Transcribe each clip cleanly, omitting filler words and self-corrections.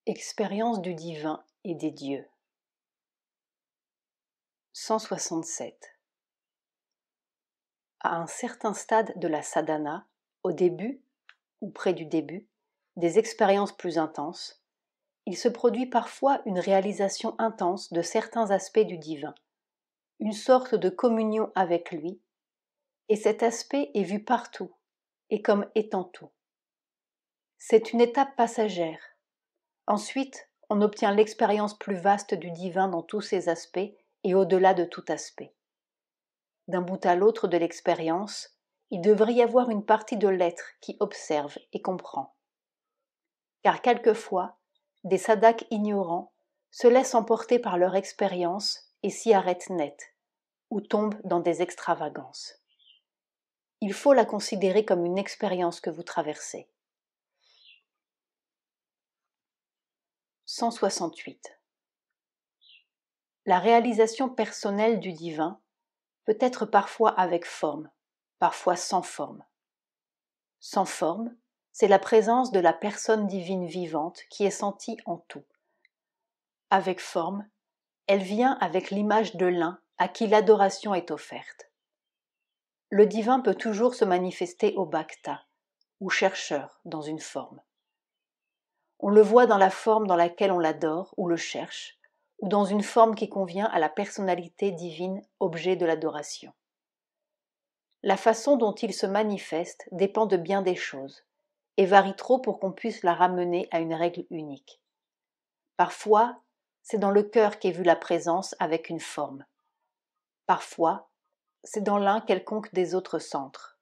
Expérience du divin et des dieux. 167. À un certain stade de la sadhana, au début, ou près du début, des expériences plus intenses, il se produit parfois une réalisation intense de certains aspects du divin, une sorte de communion avec lui, et cet aspect est vu partout, et comme étant tout. C'est une étape passagère. Ensuite, on obtient l'expérience plus vaste du divin dans tous ses aspects et au-delà de tout aspect. D'un bout à l'autre de l'expérience, il devrait y avoir une partie de l'être qui observe et comprend. Car quelquefois, des sadhaks ignorants se laissent emporter par leur expérience et s'y arrêtent net, ou tombent dans des extravagances. Il faut la considérer comme une expérience que vous traversez. 168. La réalisation personnelle du divin peut être parfois avec forme, parfois sans forme. Sans forme, c'est la présence de la personne divine vivante qui est sentie en tout. Avec forme, elle vient avec l'image de l'un à qui l'adoration est offerte. Le divin peut toujours se manifester au bhakta, ou chercheur, dans une forme. On le voit dans la forme dans laquelle on l'adore ou le cherche, ou dans une forme qui convient à la personnalité divine, objet de l'adoration. La façon dont il se manifeste dépend de bien des choses, et varie trop pour qu'on puisse la ramener à une règle unique. Parfois, c'est dans le cœur qu'est vue la présence avec une forme. Parfois, c'est dans l'un quelconque des autres centres.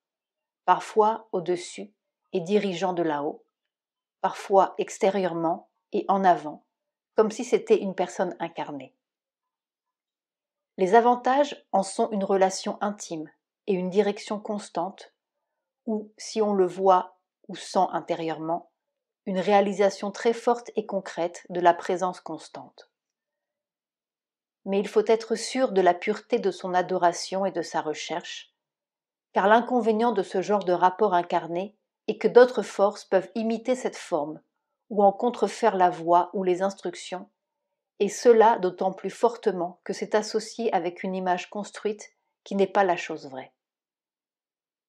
Parfois au-dessus et dirigeant de là-haut. Parfois extérieurement et en avant, comme si c'était une personne incarnée. Les avantages en sont une relation intime et une direction constante, ou, si on le voit ou sent intérieurement, une réalisation très forte et concrète de la présence constante. Mais il faut être sûr de la pureté de son adoration et de sa recherche, car l'inconvénient de ce genre de rapport incarné est que d'autres forces peuvent imiter cette forme, ou en contrefaire la voix ou les instructions, et cela d'autant plus fortement que c'est associé avec une image construite qui n'est pas la chose vraie.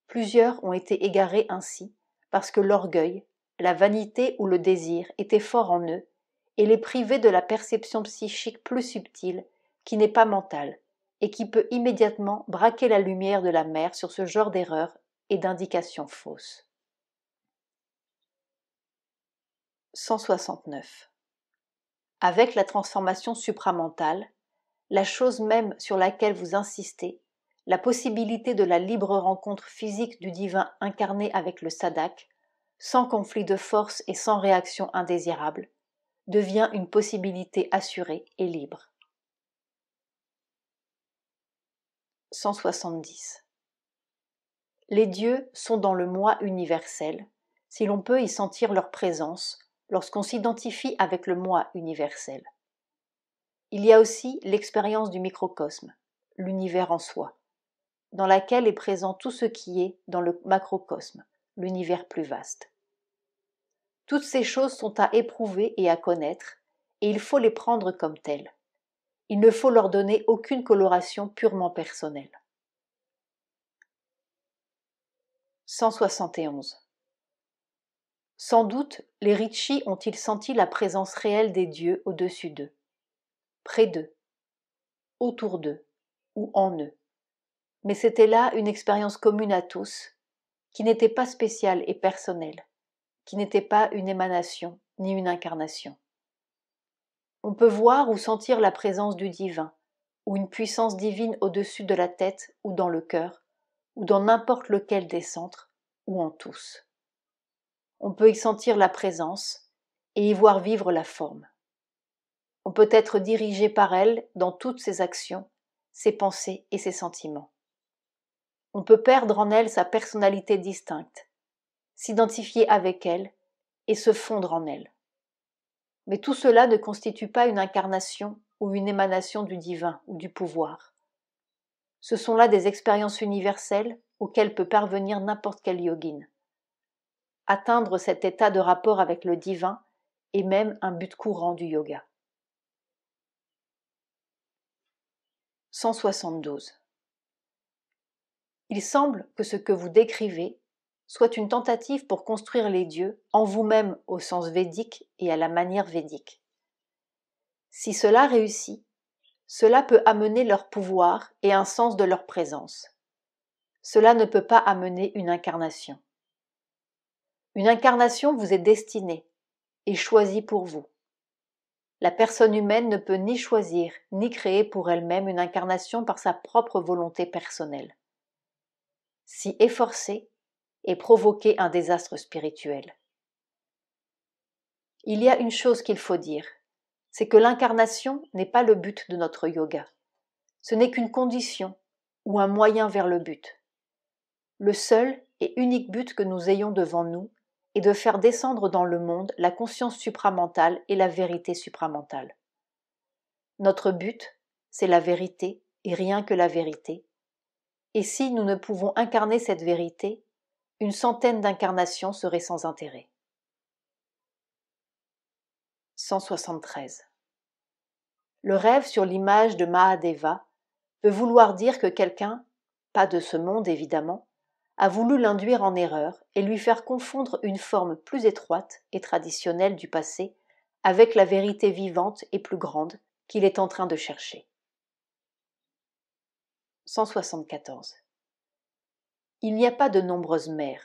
Plusieurs ont été égarés ainsi, parce que l'orgueil, la vanité ou le désir étaient forts en eux, et les privaient de la perception psychique plus subtile, qui n'est pas mentale, et qui peut immédiatement braquer la lumière de la mer sur ce genre d'erreurs et d'indications fausses. 169. Avec la transformation supramentale, la chose même sur laquelle vous insistez, la possibilité de la libre rencontre physique du divin incarné avec le sadhak, sans conflit de force et sans réaction indésirable, devient une possibilité assurée et libre. 170. Les dieux sont dans le moi universel, si l'on peut y sentir leur présence, lorsqu'on s'identifie avec le moi universel. Il y a aussi l'expérience du microcosme, l'univers en soi, dans laquelle est présent tout ce qui est dans le macrocosme, l'univers plus vaste. Toutes ces choses sont à éprouver et à connaître, et il faut les prendre comme telles. Il ne faut leur donner aucune coloration purement personnelle. 171. Sans doute, les rishis ont-ils senti la présence réelle des dieux au-dessus d'eux, près d'eux, autour d'eux, ou en eux. Mais c'était là une expérience commune à tous, qui n'était pas spéciale et personnelle, qui n'était pas une émanation ni une incarnation. On peut voir ou sentir la présence du divin, ou une puissance divine au-dessus de la tête ou dans le cœur, ou dans n'importe lequel des centres, ou en tous. On peut y sentir la présence et y voir vivre la forme. On peut être dirigé par elle dans toutes ses actions, ses pensées et ses sentiments. On peut perdre en elle sa personnalité distincte, s'identifier avec elle et se fondre en elle. Mais tout cela ne constitue pas une incarnation ou une émanation du divin ou du pouvoir. Ce sont là des expériences universelles auxquelles peut parvenir n'importe quel yogin. Atteindre cet état de rapport avec le divin et même un but courant du yoga. 172. Il semble que ce que vous décrivez soit une tentative pour construire les dieux en vous-même au sens védique et à la manière védique. Si cela réussit, cela peut amener leur pouvoir et un sens de leur présence. Cela ne peut pas amener une incarnation. Une incarnation vous est destinée et choisie pour vous. La personne humaine ne peut ni choisir ni créer pour elle-même une incarnation par sa propre volonté personnelle. S'y efforcer et provoquer un désastre spirituel. Il y a une chose qu'il faut dire, c'est que l'incarnation n'est pas le but de notre yoga. Ce n'est qu'une condition ou un moyen vers le but. Le seul et unique but que nous ayons devant nous est de faire descendre dans le monde la conscience supramentale et la vérité supramentale. Notre but, c'est la vérité et rien que la vérité. Et si nous ne pouvons incarner cette vérité, une centaine d'incarnations seraient sans intérêt. 173. Le rêve sur l'image de Mahadeva peut vouloir dire que quelqu'un, pas de ce monde évidemment, a voulu l'induire en erreur et lui faire confondre une forme plus étroite et traditionnelle du passé avec la vérité vivante et plus grande qu'il est en train de chercher. 174. Il n'y a pas de nombreuses mers,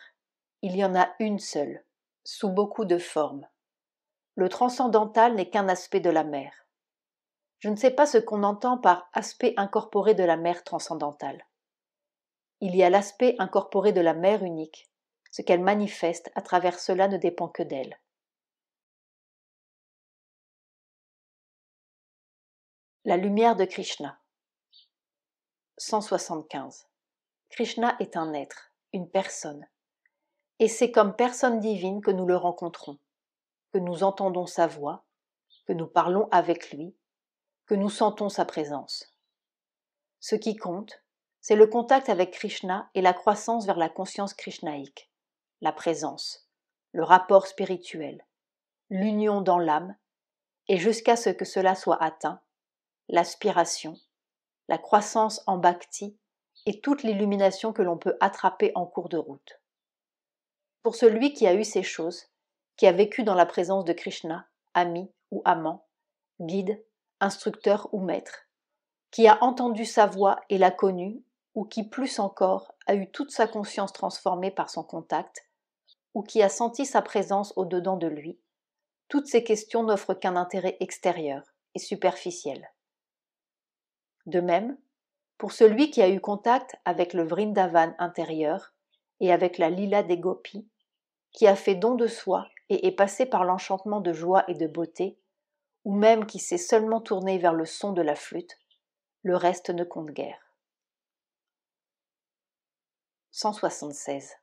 il y en a une seule, sous beaucoup de formes. Le transcendantal n'est qu'un aspect de la mer. Je ne sais pas ce qu'on entend par aspect incorporé de la mer transcendantale. Il y a l'aspect incorporé de la mer unique, ce qu'elle manifeste à travers cela ne dépend que d'elle. La lumière de Krishna. 175. Krishna est un être, une personne. Et c'est comme personne divine que nous le rencontrons, que nous entendons sa voix, que nous parlons avec lui, que nous sentons sa présence. Ce qui compte, c'est le contact avec Krishna et la croissance vers la conscience krishnaïque, la présence, le rapport spirituel, l'union dans l'âme, et jusqu'à ce que cela soit atteint, l'aspiration, la croissance en bhakti et toute l'illumination que l'on peut attraper en cours de route. Pour celui qui a eu ces choses, qui a vécu dans la présence de Krishna, ami ou amant, guide, instructeur ou maître, qui a entendu sa voix et l'a connue, ou qui plus encore a eu toute sa conscience transformée par son contact, ou qui a senti sa présence au-dedans de lui, toutes ces questions n'offrent qu'un intérêt extérieur et superficiel. De même, pour celui qui a eu contact avec le Vrindavan intérieur et avec la lila des gopis, qui a fait don de soi et est passé par l'enchantement de joie et de beauté, ou même qui s'est seulement tourné vers le son de la flûte, le reste ne compte guère. 176.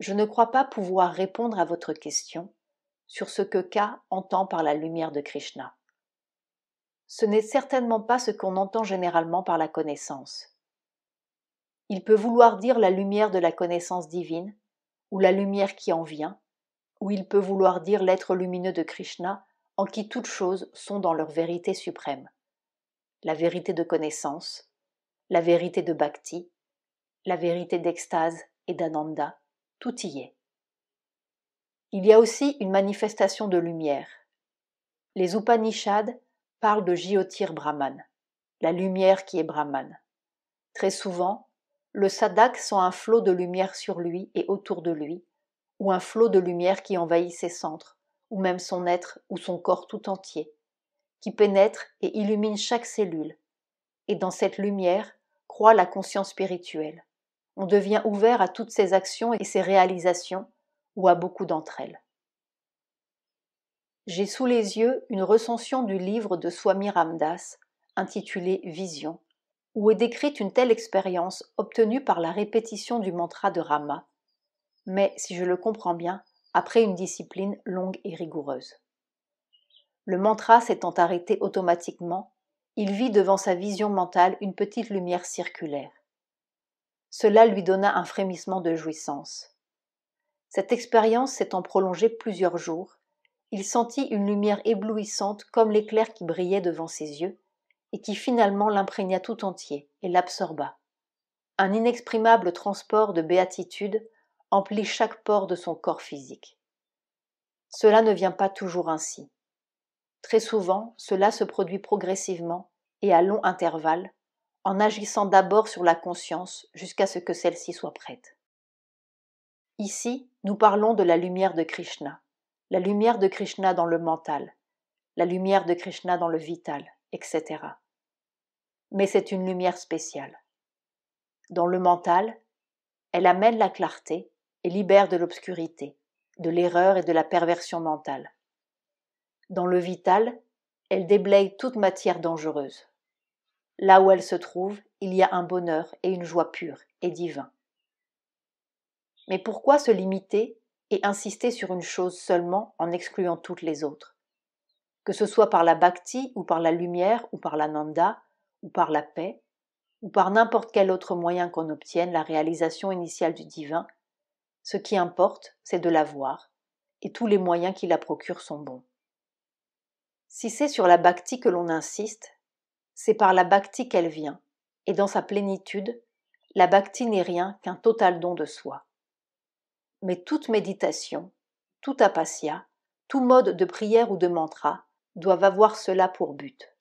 Je ne crois pas pouvoir répondre à votre question sur ce que K entend par la lumière de Krishna. Ce n'est certainement pas ce qu'on entend généralement par la connaissance. Il peut vouloir dire la lumière de la connaissance divine, ou la lumière qui en vient, ou il peut vouloir dire l'être lumineux de Krishna en qui toutes choses sont dans leur vérité suprême. La vérité de connaissance, la vérité de bhakti, la vérité d'extase et d'ananda, tout y est. Il y a aussi une manifestation de lumière. Les Upanishads parlent de Jyotir Brahman, la lumière qui est Brahman. Très souvent, le sadhak sent un flot de lumière sur lui et autour de lui, ou un flot de lumière qui envahit ses centres, ou même son être ou son corps tout entier, qui pénètre et illumine chaque cellule, et dans cette lumière croît la conscience spirituelle. On devient ouvert à toutes ses actions et ses réalisations, ou à beaucoup d'entre elles. J'ai sous les yeux une recension du livre de Swami Ramdas, intitulé Vision, où est décrite une telle expérience obtenue par la répétition du mantra de Rama, mais, si je le comprends bien, après une discipline longue et rigoureuse. Le mantra s'étant arrêté automatiquement, il vit devant sa vision mentale une petite lumière circulaire. Cela lui donna un frémissement de jouissance. Cette expérience s'étant prolongée plusieurs jours, il sentit une lumière éblouissante comme l'éclair qui brillait devant ses yeux et qui finalement l'imprégna tout entier et l'absorba. Un inexprimable transport de béatitude emplit chaque pore de son corps physique. Cela ne vient pas toujours ainsi. Très souvent, cela se produit progressivement et à long intervalle, en agissant d'abord sur la conscience jusqu'à ce que celle-ci soit prête. Ici, nous parlons de la lumière de Krishna, la lumière de Krishna dans le mental, la lumière de Krishna dans le vital, etc. Mais c'est une lumière spéciale. Dans le mental, elle amène la clarté et libère de l'obscurité, de l'erreur et de la perversion mentale. Dans le vital, elle déblaye toute matière dangereuse. Là où elle se trouve, il y a un bonheur et une joie pure et divin. Mais pourquoi se limiter et insister sur une chose seulement en excluant toutes les autres? Que ce soit par la bhakti ou par la lumière ou par l'ananda ou par la paix ou par n'importe quel autre moyen qu'on obtienne la réalisation initiale du divin, ce qui importe, c'est de la voir, et tous les moyens qui la procurent sont bons. Si c'est sur la bhakti que l'on insiste, c'est par la bhakti qu'elle vient, et dans sa plénitude, la bhakti n'est rien qu'un total don de soi. Mais toute méditation, tout tapasya, tout mode de prière ou de mantra doivent avoir cela pour but.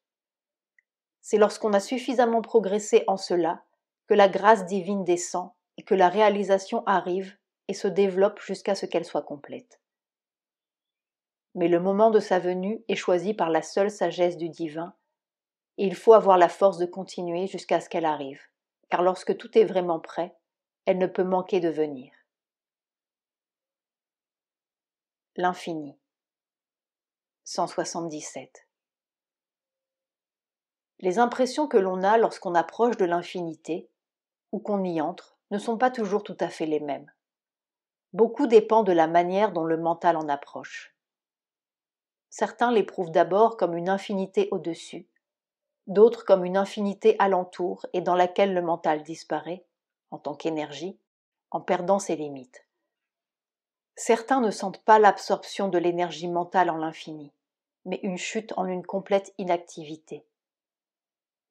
C'est lorsqu'on a suffisamment progressé en cela que la grâce divine descend et que la réalisation arrive et se développe jusqu'à ce qu'elle soit complète. Mais le moment de sa venue est choisi par la seule sagesse du divin, et il faut avoir la force de continuer jusqu'à ce qu'elle arrive, car lorsque tout est vraiment prêt, elle ne peut manquer de venir. L'infini. 177. Les impressions que l'on a lorsqu'on approche de l'infinité, ou qu'on y entre, ne sont pas toujours tout à fait les mêmes. Beaucoup dépend de la manière dont le mental en approche. Certains l'éprouvent d'abord comme une infinité au-dessus, d'autres comme une infinité alentour et dans laquelle le mental disparaît, en tant qu'énergie, en perdant ses limites. Certains ne sentent pas l'absorption de l'énergie mentale en l'infini, mais une chute en une complète inactivité.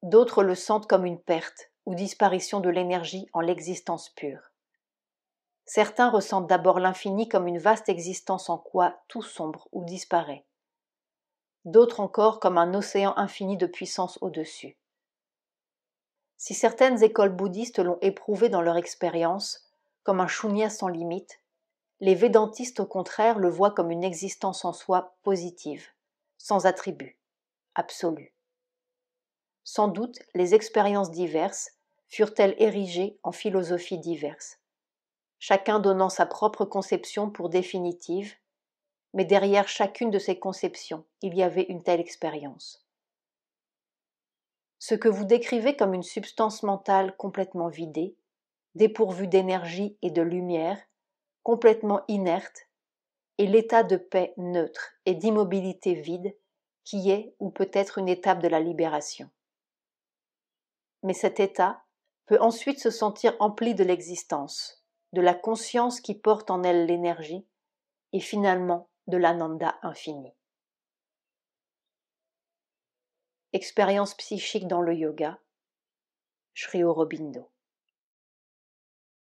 D'autres le sentent comme une perte ou disparition de l'énergie en l'existence pure. Certains ressentent d'abord l'infini comme une vaste existence en quoi tout sombre ou disparaît. D'autres encore comme un océan infini de puissance au-dessus. Si certaines écoles bouddhistes l'ont éprouvé dans leur expérience, comme un shunya sans limite, les védantistes au contraire le voient comme une existence en soi positive, sans attribut, absolue. Sans doute, les expériences diverses furent-elles érigées en philosophies diverses, chacun donnant sa propre conception pour définitive, mais derrière chacune de ces conceptions, il y avait une telle expérience. Ce que vous décrivez comme une substance mentale complètement vidée, dépourvue d'énergie et de lumière, complètement inerte, est l'état de paix neutre et d'immobilité vide qui est ou peut être une étape de la libération. Mais cet état peut ensuite se sentir empli de l'existence, de la conscience qui porte en elle l'énergie, et finalement de l'ananda infini. Expérience psychique dans le yoga, Sri Aurobindo.